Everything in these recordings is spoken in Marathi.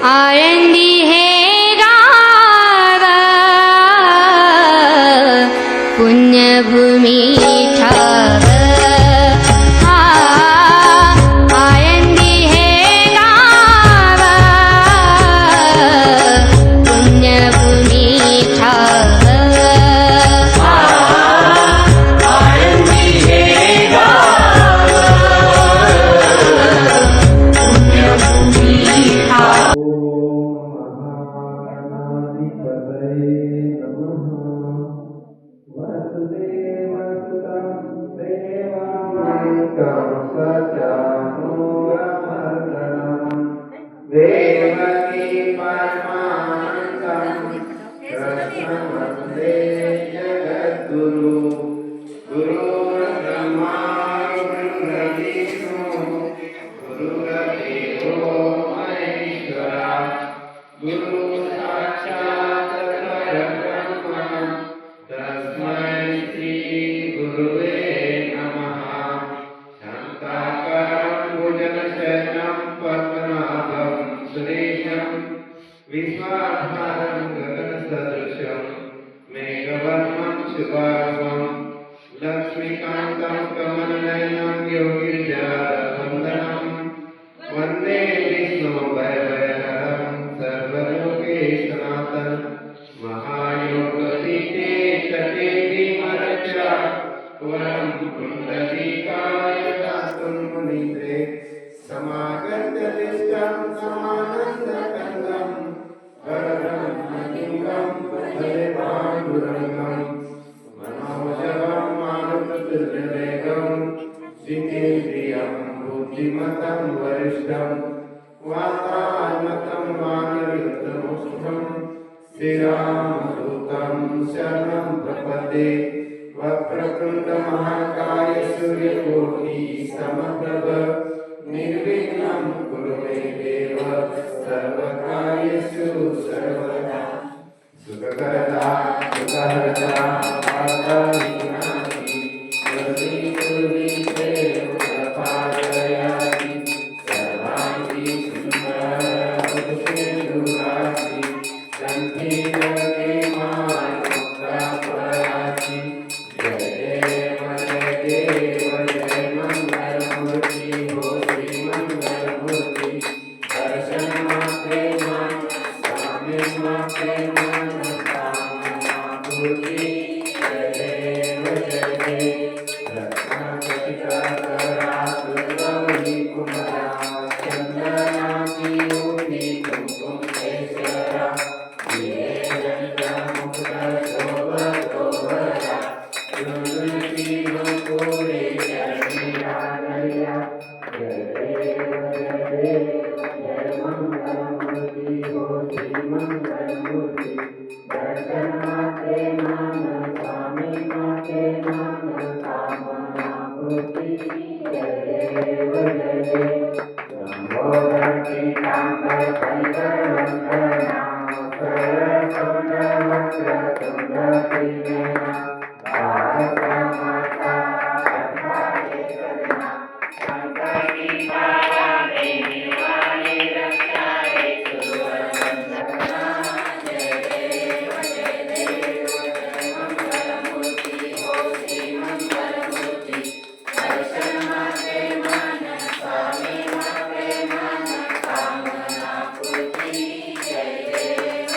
आळंदी हे गाव पुण्यभूमी ठाव आळंदी हे गाव पुण्यभूमी ठाव आळंदी हे गाव पुण्यभूमी ठाव देवकी परमानंदं कृष्णं वन्दे जगद्गुरु गुरुर्ब्रह्मा गुरुर्विष्णु गुरुर्देवो महेश्वरा गुरु साक्षात् परब्रह्म तस्मै श्री गुरुवे नमः शान्ताकारं भुजगशयनं पद्मनाभं सुरेशं विश्वाधारं गगनसदृशं मेघवर्णं शुभांगं लक्ष्मीकान्तं कमलनयनं योगिराजवन्दनं वन्दे विष्णुभयभयहरं सर्वलोकेशनाथं महायोगसिद्धे ततेऽधिमरच्या वरं पुण्डरीकाय दातुं मुनिन्द्रे समागतदिष्टं समानन्दकन्दं वरदं मणिगं भजेपाण्डुरङ्गं मनोजवं मारुततुल्यवेगं जितेन्द्रियं बुद्धिमतं वरिष्ठं वातात्मतं वानरयुतमुष्टं श्रीरामदूतं शरणं प्रपद्ये वक्रतुण्डमहाकाय सूर्यकोटि समप्रभ निर्विघ्नं कुरु मे देव सर्वकार्येषु सर्वदा सुखकरदा सुखहरदा वाताविनाशि सर्वीकुर्वीते प्रपादयाति सर्वांति सुन्दरपुरुषेन्दुराशि सन्धिरते मानुक्तापराशि जय देव जय मंगलमूर्ति हो श्री मंगलमूर्ति दर्शन मात्रे मन स्वामी मात्रे मन कामना पूर्ति जय देव रत्नकटिका करातुलवली कुमरा चंदनाती ऊटी कुमकुम केसरा विवेकजनता मुक्ता शोभतोवरा लुलुटी लोकोरे जय मंगलमूर्ति हो श्री मंगलमूर्ति दर्शन मात्रे मन स्वामी मात्रे मन कामना पूर्ति जय देव लंबोदर कांकर परिकर वंदना सरसोन वक्र तुंड त्रिनेना भारत माता अठाये सदना संकटी पारा देवी वाणी रक्षाये सुरवंदना जय देव जय मंगलमूर्ति हो श्री मंगलमूर्ति दर्शन मात्रे मन स्वामी मात्रे मन कामना पूर्ति जय देव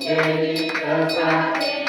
चरित्र सारे